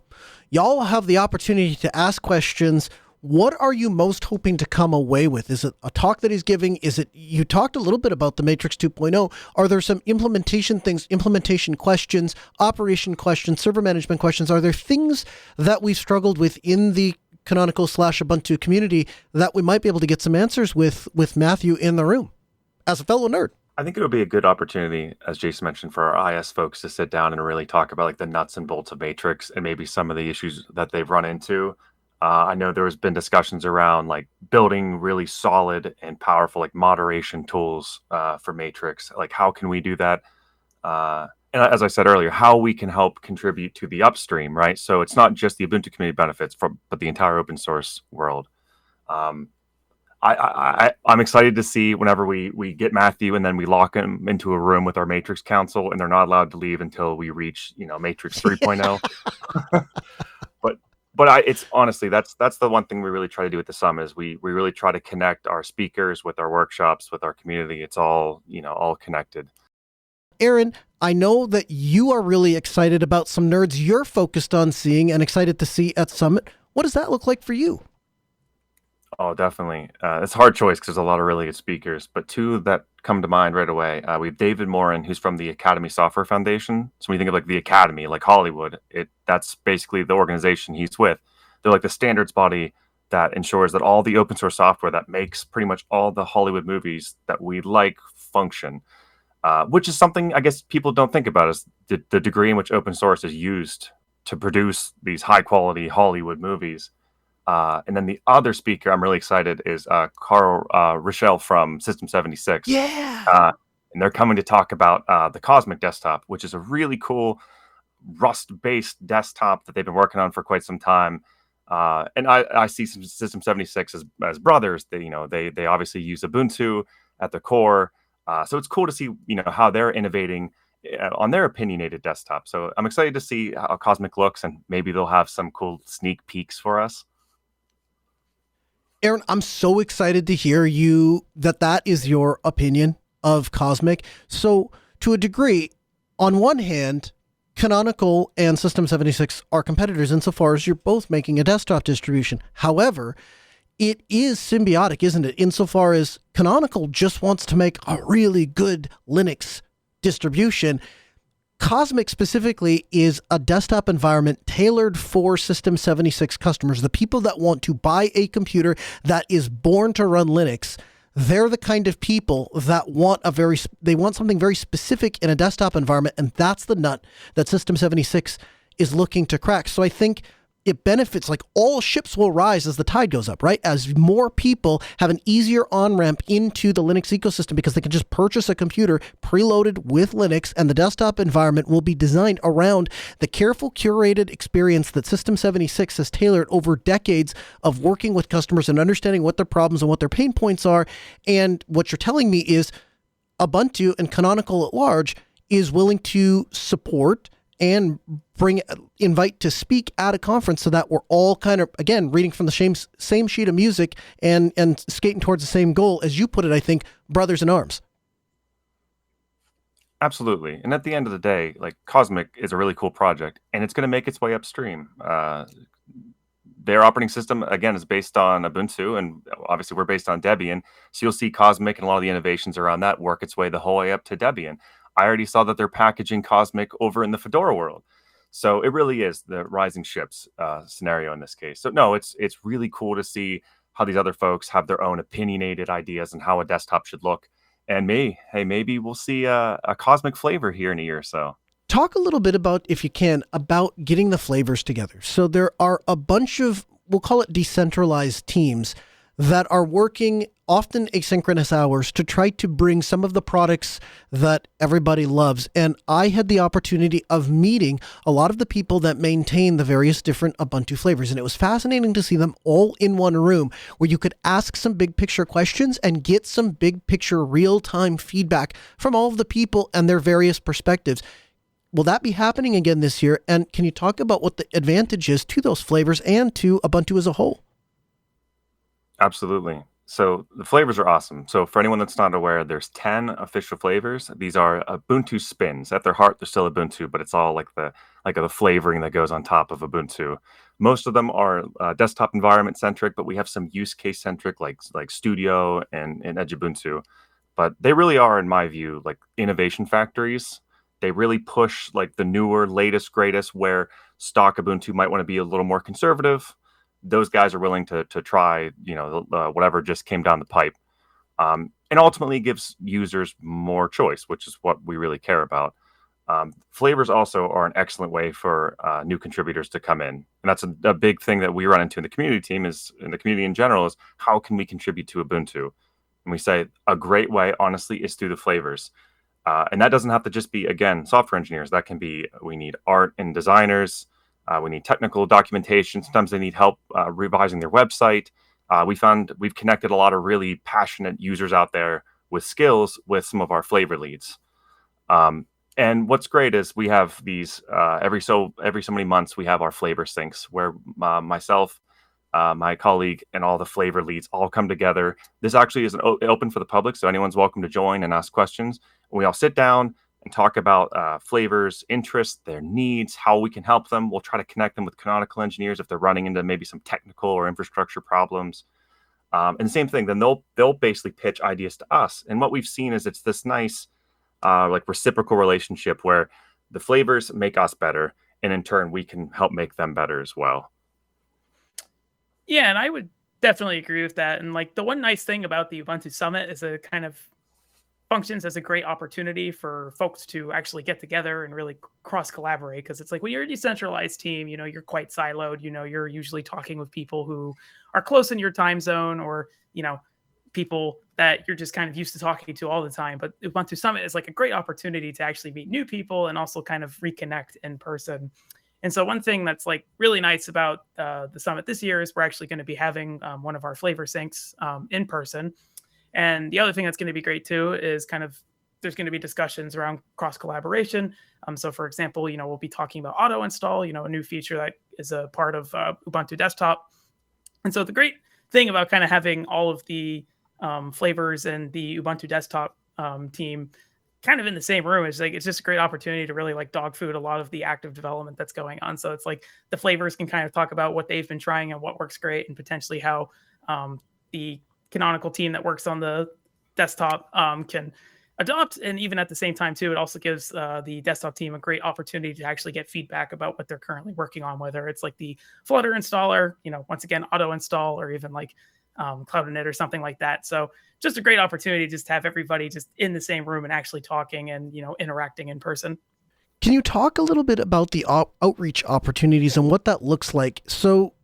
[SPEAKER 2] Y'all have the opportunity to ask questions. What are you most hoping to come away with? Is it a talk that he's giving? Is it, you talked a little bit about the Matrix 2.0. Are there some implementation things, implementation questions, operation questions, server management questions? Are there things that we've struggled with in the Canonical/Ubuntu community that we might be able to get some answers with Matthew in the room as a fellow nerd?
[SPEAKER 6] I think it would be a good opportunity, as Jason mentioned, for our IS folks to sit down and really talk about the nuts and bolts of Matrix and maybe some of the issues that they've run into. I know there has been discussions around building really solid and powerful moderation tools for Matrix. How can we do that? And as I said earlier, how we can help contribute to the upstream, right? So it's not just the Ubuntu community benefits, but the entire open source world. I'm excited to see whenever we get Matthew and then we lock him into a room with our Matrix Council, and they're not allowed to leave until we reach Matrix 3.0. But it's honestly that's the one thing we really try to do at the summit is we really try to connect our speakers with our workshops, with our community. It's all all connected.
[SPEAKER 2] Aaron, I know that you are really excited about some nerds you're focused on seeing and excited to see at Summit. What does that look like for you?
[SPEAKER 6] Oh, definitely. It's a hard choice because there's a lot of really good speakers, but two that come to mind right away. We have David Morin, who's from the Academy Software Foundation. So when you think of the Academy, like Hollywood, that's basically the organization he's with. They're the standards body that ensures that all the open source software that makes pretty much all the Hollywood movies that we function. Which is something I guess people don't think about is the degree in which open source is used to produce these high quality Hollywood movies. And then the other speaker I'm really excited is Carl Rochelle from System 76.
[SPEAKER 2] Yeah.
[SPEAKER 6] And they're coming to talk about the Cosmic Desktop, which is a really cool Rust-based desktop that they've been working on for quite some time. And I see some System 76 as brothers. They obviously use Ubuntu at the core. So it's cool to see, how they're innovating on their opinionated desktop. So I'm excited to see how Cosmic looks, and maybe they'll have some cool sneak peeks for us.
[SPEAKER 2] Aaron, I'm so excited to hear that is your opinion of Cosmic. So to a degree, on one hand, Canonical and System 76 are competitors insofar as you're both making a desktop distribution. However, it is symbiotic, isn't it? Insofar as Canonical just wants to make a really good Linux distribution. Cosmic specifically is a desktop environment tailored for System 76 customers, the people that want to buy a computer that is born to run Linux. They're the kind of people that want something very specific in a desktop environment, and that's the nut that System 76 is looking to crack. So I think it benefits, like all ships will rise as the tide goes up, right? As more people have an easier on-ramp into the Linux ecosystem because they can just purchase a computer preloaded with Linux, and the desktop environment will be designed around the careful, curated experience that System 76 has tailored over decades of working with customers and understanding what their problems and what their pain points are. And what you're telling me is Ubuntu and Canonical at large is willing to support and invite to speak at a conference so that we're all kind of, again, reading from the same sheet of music and skating towards the same goal, as you put it, I think, brothers in arms.
[SPEAKER 6] Absolutely. And at the end of the day, like Cosmic is a really cool project, and it's going to make its way upstream. Their operating system, again, is based on Ubuntu, and obviously we're based on Debian. So you'll see Cosmic and a lot of the innovations around that work its way the whole way up to Debian. I already saw that they're packaging Cosmic over in the Fedora world. So it really is the rising ships scenario in this case. So no, it's really cool to see how these other folks have their own opinionated ideas on how a desktop should look. And maybe we'll see a Cosmic flavor here in a year or so.
[SPEAKER 2] Talk a little bit about, if you can, about getting the flavors together. So there are a bunch of, we'll call it decentralized teams that are working often asynchronous hours to try to bring some of the products that everybody loves. And I had the opportunity of meeting a lot of the people that maintain the various different Ubuntu flavors. And it was fascinating to see them all in one room where you could ask some big picture questions and get some big picture real-time feedback from all of the people and their various perspectives. Will that be happening again this year? And can you talk about what the advantage is to those flavors and to Ubuntu as a whole?
[SPEAKER 6] Absolutely. So the flavors are awesome. So for anyone that's not aware, there's 10 official flavors. These are Ubuntu spins. At their heart, they're still Ubuntu, but it's all like the flavoring that goes on top of Ubuntu. Most of them are desktop environment centric, but we have some use case centric, like Studio and Edge Ubuntu. But they really are, in my view, like innovation factories. They really push like the newer, latest, greatest, where stock Ubuntu might want to be a little more conservative. Those guys are willing to try, whatever just came down the pipe, and ultimately gives users more choice, which is what we really care about. Flavors also are an excellent way for new contributors to come in, and that's a big thing that we run into in the community team, is in the community in general, is how can we contribute to Ubuntu? And we say a great way, honestly, is through the flavors. And that doesn't have to just be, again, software engineers. That can be, we need art and designers. We need technical documentation. Sometimes they need help revising their website. We've connected a lot of really passionate users out there with skills with some of our flavor leads. And what's great is we have these every so many months we have our flavor syncs where myself, my colleague, and all the flavor leads all come together. This actually is open for the public, so anyone's welcome to join and ask questions. We all sit down and talk about flavors, interests, their needs, how we can help them. We'll try to connect them with canonical engineers if they're running into maybe some technical or infrastructure problems. And the same thing, then they'll basically pitch ideas to us. And what we've seen is it's this nice like reciprocal relationship where the flavors make us better, and in turn we can help make them better as well.
[SPEAKER 7] Yeah, and I would definitely agree with that. And like the one nice thing about the Ubuntu Summit is it kind of functions as a great opportunity for folks to actually get together and really cross collaborate, because it's like when you're a decentralized team, you're quite siloed. You're usually talking with people who are close in your time zone, or people that you're just kind of used to talking to all the time. But Ubuntu Summit is like a great opportunity to actually meet new people and also kind of reconnect in person. And so one thing that's like really nice about the summit this year is we're actually going to be having one of our flavor syncs in person. And the other thing that's going to be great too is kind of there's going to be discussions around cross collaboration. So for example, we'll be talking about auto install, a new feature that is a part of Ubuntu Desktop. And so the great thing about kind of having all of the flavors and the Ubuntu Desktop team kind of in the same room is like it's just a great opportunity to really like dog food a lot of the active development that's going on. So it's like the flavors can kind of talk about what they've been trying and what works great, and potentially how the canonical team that works on the desktop can adopt. And even at the same time too, it also gives the desktop team a great opportunity to actually get feedback about what they're currently working on, whether it's like the Flutter installer, once again auto install, or even like Cloud Init or something like that. So just a great opportunity just to have everybody just in the same room and actually talking and interacting in person.
[SPEAKER 2] Can you talk a little bit about the outreach opportunities and what that looks like? So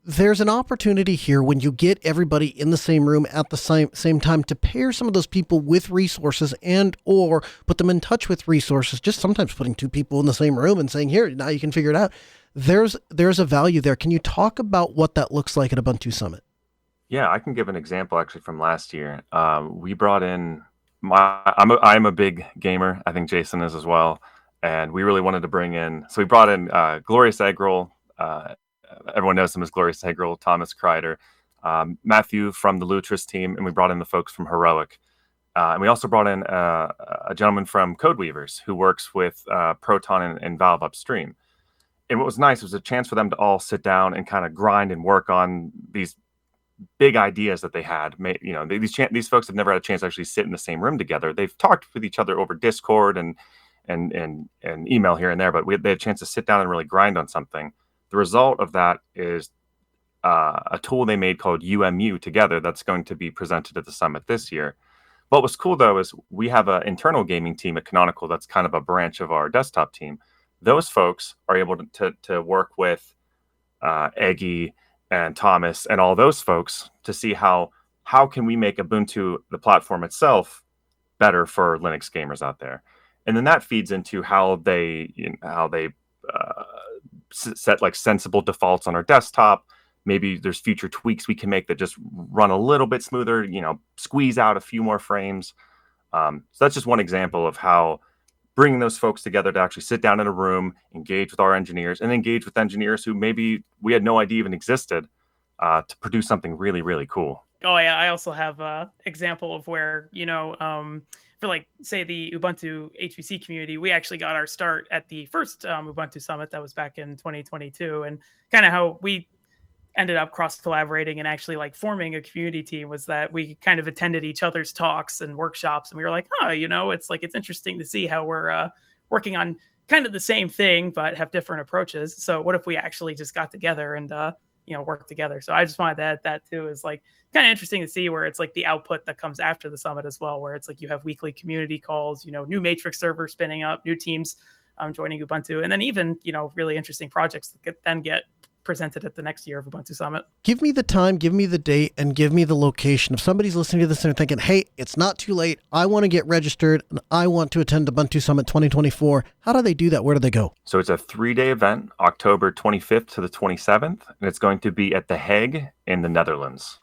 [SPEAKER 2] there's an opportunity here when you get everybody in the same room at the same time to pair some of those people with resources and or put them in touch with resources. Just sometimes putting two people in the same room and saying, here, now you can figure it out. There's a value there. Can you talk about what that looks like at Ubuntu Summit?
[SPEAKER 6] Yeah, I can give an example actually from last year. We brought in I'm a big gamer. I think Jason is as well. And we really wanted to bring in, so we brought in Glorious Eggroll. Everyone knows him as Glorious Eggroll, Thomas Kreider, Matthew from the Lutris team, and we brought in the folks from Heroic. And we also brought in a gentleman from Codeweavers who works with Proton and Valve upstream. And what was nice was a chance for them to all sit down and kind of grind and work on these big ideas that they had. You know, these folks have never had a chance to actually sit in the same room together. They've talked with each other over Discord and email here and there, but they had a chance to sit down and really grind on something. The result of that is a tool they made called UMU together that's going to be presented at the summit this year. What was cool, though, is we have an internal gaming team at Canonical that's kind of a branch of our desktop team. Those folks are able to work with Eggy and Thomas and all those folks to see how can we make Ubuntu, the platform itself, better for Linux gamers out there. And then that feeds into how they set like sensible defaults on our desktop. Maybe there's future tweaks we can make that just run a little bit smoother, you know, squeeze out a few more frames. So that's just one example of how bringing those folks together to actually sit down in a room, engage with our engineers, and engage with engineers who maybe we had no idea even existed to produce something really, really cool.
[SPEAKER 7] Oh, yeah. I also have an example of where, you know, for like, say, the Ubuntu HPC community, we actually got our start at the first Ubuntu Summit that was back in 2022. And kind of how we ended up cross-collaborating and actually like forming a community team was that we kind of attended each other's talks and workshops. And we were like, oh, you know, it's interesting to see how we're working on kind of the same thing, but have different approaches. So what if we actually just got together and, you know, work together? So I just wanted to add that too, is like kind of interesting to see where it's like the output that comes after the summit as well, where it's like you have weekly community calls, you know, new Matrix servers spinning up, new teams joining Ubuntu, and then even, you know, really interesting projects that then get presented at the next year of Ubuntu Summit.
[SPEAKER 2] Give me the time, give me the date, and give me the location. If somebody's listening to this and they're thinking, hey, it's not too late, I want to get registered, and I want to attend Ubuntu Summit 2024, how do they do that? Where do they go?
[SPEAKER 6] So it's a 3-day event, October 25th to the 27th, and it's going to be at The Hague in the Netherlands.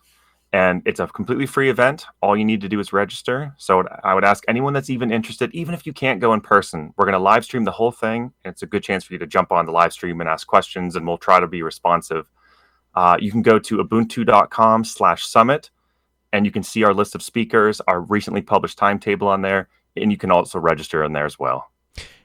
[SPEAKER 6] And it's a completely free event. All you need to do is register. So I would ask anyone that's even interested, even if you can't go in person, we're going to live stream the whole thing. And it's a good chance for you to jump on the live stream and ask questions, and we'll try to be responsive. You can go to ubuntu.com/summit, and you can see our list of speakers, our recently published timetable on there, and you can also register in there as well.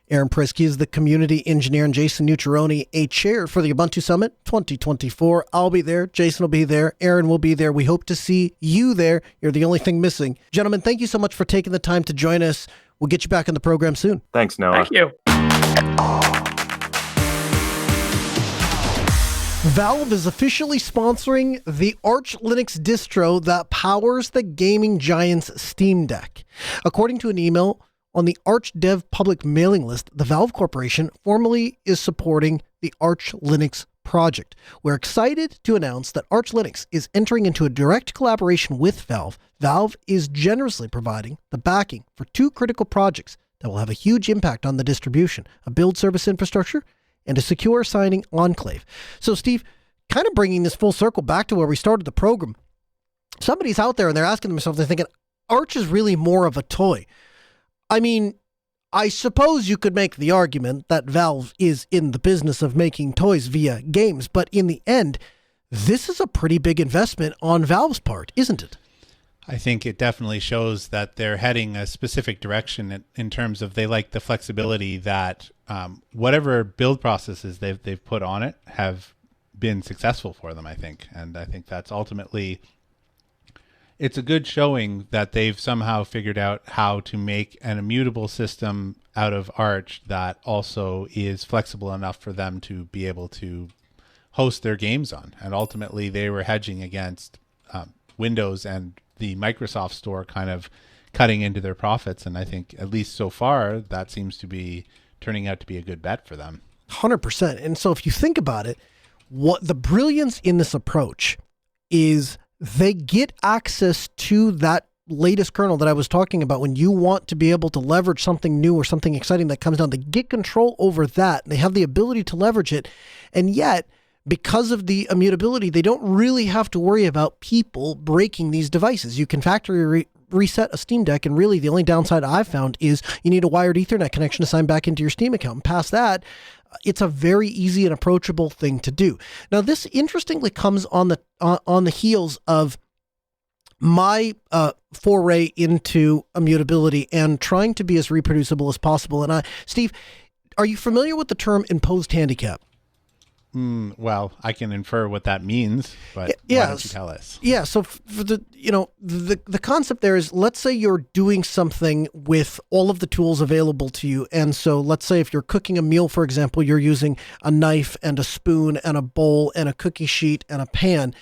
[SPEAKER 2] Aaron Prisk is the community engineer, and Jason Nucciarone, a chair for the Ubuntu Summit 2024. I'll be there. Jason will be there. Aaron will be there. We hope to see you there. You're the only thing missing. Gentlemen, thank you so much for taking the time to join us. We'll get you back in the program soon.
[SPEAKER 6] Thanks, Noah.
[SPEAKER 7] Thank you.
[SPEAKER 2] Valve is officially sponsoring the Arch Linux distro that powers the gaming giant's Steam Deck. According to an email on the Arch Dev public mailing list, the Valve Corporation formally is supporting the Arch Linux project. We're excited to announce that Arch Linux is entering into a direct collaboration with Valve. Valve is generously providing the backing for 2 critical projects that will have a huge impact on the distribution, a build service infrastructure and a secure signing enclave. So, Steve, kind of bringing this full circle back to where we started the program, somebody's out there and they're asking themselves, they're thinking, Arch is really more of a toy. I mean, I suppose you could make the argument that Valve is in the business of making toys via games, but in the end, this is a pretty big investment on Valve's part, isn't it?
[SPEAKER 3] I think it definitely shows that they're heading a specific direction in terms of they like the flexibility that whatever build processes they've put on it have been successful for them, I think. And I think that's ultimately, it's a good showing that they've somehow figured out how to make an immutable system out of Arch that also is flexible enough for them to be able to host their games on. And ultimately, they were hedging against Windows and the Microsoft Store kind of cutting into their profits. And I think, at least so far, that seems to be turning out to be a good bet for them.
[SPEAKER 2] 100%. And so if you think about it, what the brilliance in this approach is, they get access to that latest kernel that I was talking about. When you want to be able to leverage something new or something exciting that comes down, they get control over that. They have the ability to leverage it. And yet, because of the immutability, they don't really have to worry about people breaking these devices. You can factory reset a Steam Deck, and really the only downside I've found is you need a wired Ethernet connection to sign back into your Steam account. And past that, it's a very easy and approachable thing to do. Now, this interestingly comes on the heels of my foray into immutability and trying to be as reproducible as possible. And Steve, are you familiar with the term imposed handicap?
[SPEAKER 3] Well, I can infer what that means, but why don't you tell us?
[SPEAKER 2] Yeah. So for the concept there is, let's say you're doing something with all of the tools available to you. And so let's say if you're cooking a meal, for example, you're using a knife and a spoon and a bowl and a cookie sheet and a pan.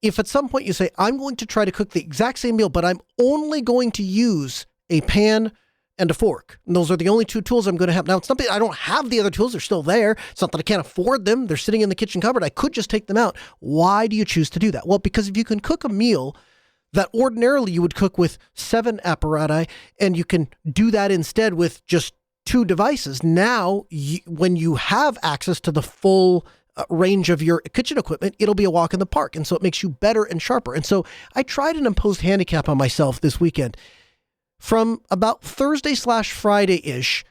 [SPEAKER 2] If at some point you say, I'm going to try to cook the exact same meal, but I'm only going to use a pan and a fork, and those are the only two tools I'm going to have. Now, it's not that I don't have the other tools. They're still there. It's not that I can't afford them. They're sitting in the kitchen cupboard. I could just take them out. Why do you choose to do that? Well, because if you can cook a meal that ordinarily you would cook with 7 apparatus, and you can do that instead with just 2 devices, now when you have access to the full range of your kitchen equipment, it'll be a walk in the park. And so it makes you better and sharper. And so I tried an imposed handicap on myself this weekend. From about Thursday/Friday-ish,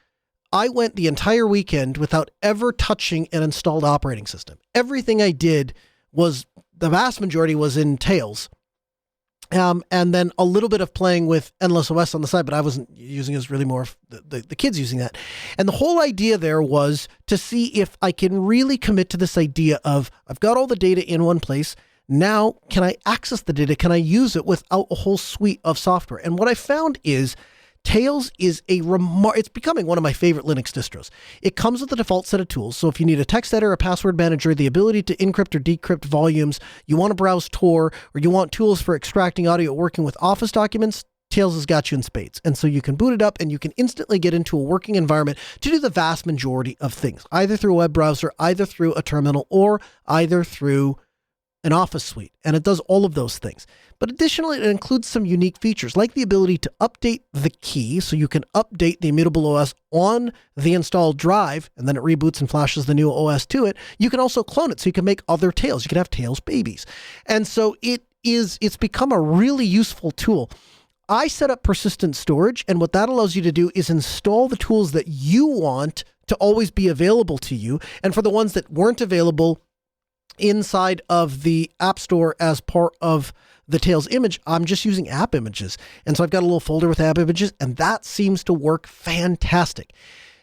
[SPEAKER 2] I went the entire weekend without ever touching an installed operating system. Everything I did was, the vast majority was in Tails. And then a little bit of playing with Endless OS on the side, but I wasn't using it. As really more of the kids using that. And the whole idea there was to see if I can really commit to this idea of, I've got all the data in one place. Now, can I access the data? Can I use it without a whole suite of software? And what I found is Tails is it's becoming one of my favorite Linux distros. It comes with a default set of tools. So if you need a text editor, a password manager, the ability to encrypt or decrypt volumes, you want to browse Tor, or you want tools for extracting audio, working with Office documents, Tails has got you in spades. And so you can boot it up and you can instantly get into a working environment to do the vast majority of things, either through a web browser, either through a terminal, or either through an Office suite. And it does all of those things. But additionally, it includes some unique features like the ability to update the key. So you can update the immutable OS on the installed drive, and then it reboots and flashes the new OS to it. You can also clone it so you can make other Tails. You can have Tails babies. And so it's become a really useful tool. I set up persistent storage, and what that allows you to do is install the tools that you want to always be available to you. And for the ones that weren't available inside of the App Store as part of the Tails image, I'm just using app images. And so I've got a little folder with app images, and that seems to work fantastic.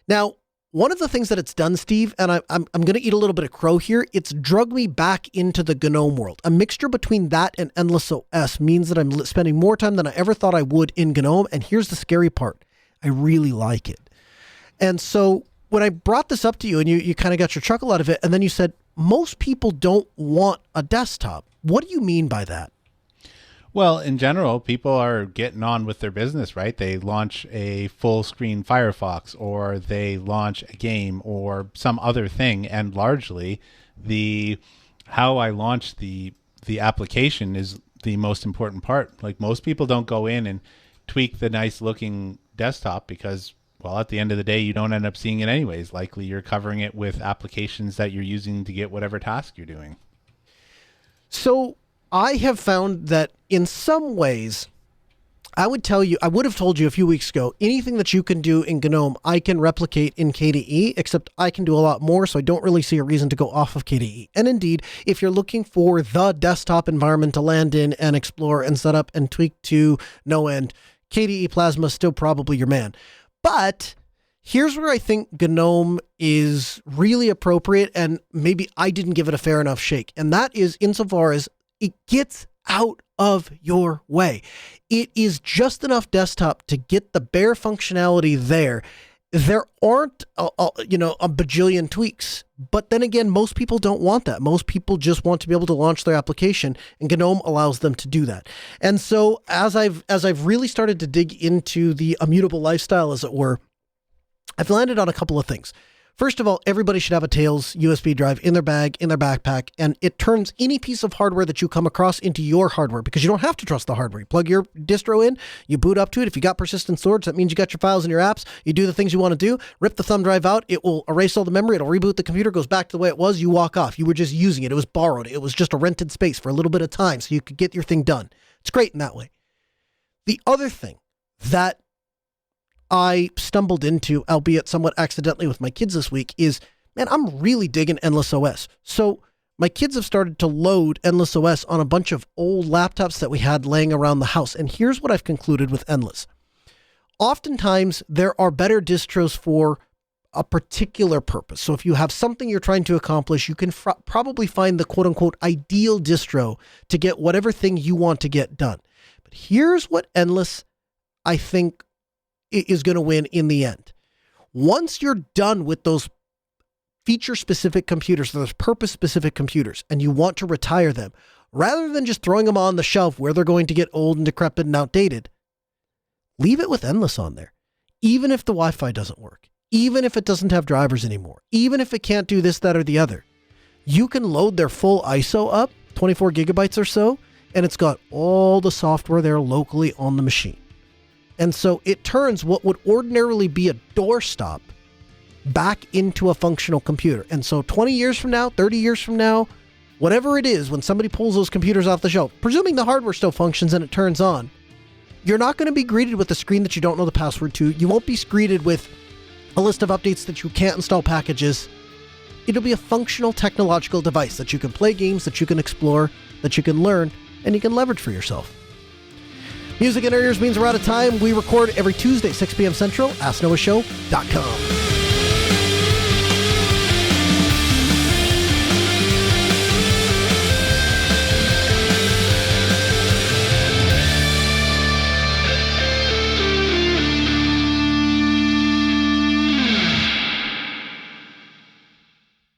[SPEAKER 2] Now, one of the things that it's done, Steve, and I'm going to eat a little bit of crow here, it's drugged me back into the GNOME world. A mixture between that and Endless OS means that I'm spending more time than I ever thought I would in GNOME. And here's the scary part. I really like it. And so when I brought this up to you and you kind of got your chuckle out of it, and then you said, most people don't want a desktop. What do you mean by that?
[SPEAKER 3] Well, in general, people are getting on with their business, right? They launch a full screen Firefox, or they launch a game or some other thing. And largely how I launch the application is the most important part. Like, most people don't go in and tweak the nice looking desktop because, well, at the end of the day, you don't end up seeing it anyways. Likely you're covering it with applications that you're using to get whatever task you're doing.
[SPEAKER 2] So I have found that in some ways, I would have told you a few weeks ago, anything that you can do in GNOME, I can replicate in KDE, except I can do a lot more, so I don't really see a reason to go off of KDE. And indeed, if you're looking for the desktop environment to land in and explore and set up and tweak to no end, KDE Plasma is still probably your man. But here's where I think GNOME is really appropriate, and maybe I didn't give it a fair enough shake. And that is insofar as it gets out of your way. It is just enough desktop to get the bare functionality there. There aren't a bajillion tweaks. But then again, most people don't want that. Most people just want to be able to launch their application, and GNOME allows them to do that. And so as I've really started to dig into the immutable lifestyle, as it were, I've landed on a couple of things. First of all, everybody should have a Tails USB drive in their bag, in their backpack, and it turns any piece of hardware that you come across into your hardware because you don't have to trust the hardware. You plug your distro in, you boot up to it. If you got persistent storage, that means you got your files and your apps. You do the things you want to do, rip the thumb drive out, it will erase all the memory, it'll reboot the computer, goes back to the way it was, you walk off. You were just using it. It was borrowed. It was just a rented space for a little bit of time so you could get your thing done. It's great in that way. The other thing that I stumbled into, albeit somewhat accidentally with my kids this week, is, man, I'm really digging Endless OS. So my kids have started to load Endless OS on a bunch of old laptops that we had laying around the house. And here's what I've concluded with Endless. Oftentimes, there are better distros for a particular purpose. So if you have something you're trying to accomplish, you can probably find the quote-unquote ideal distro to get whatever thing you want to get done. But here's what Endless, I think, is going to win in the end. Once you're done with those feature-specific computers, those purpose-specific computers, and you want to retire them, rather than just throwing them on the shelf where they're going to get old and decrepit and outdated, leave it with Endless on there. Even if the Wi-Fi doesn't work, even if it doesn't have drivers anymore, even if it can't do this, that, or the other, you can load their full ISO up, 24 gigabytes or so, and it's got all the software there locally on the machine. And so it turns what would ordinarily be a doorstop back into a functional computer. And so 20 years from now, 30 years from now, whatever it is, when somebody pulls those computers off the shelf, presuming the hardware still functions and it turns on, you're not going to be greeted with a screen that you don't know the password to. You won't be greeted with a list of updates that you can't install packages. It'll be a functional technological device that you can play games, that you can explore, that you can learn, and you can leverage for yourself. Music in our ears means we're out of time. We record every Tuesday, 6 p.m. Central. AskNoahShow.com.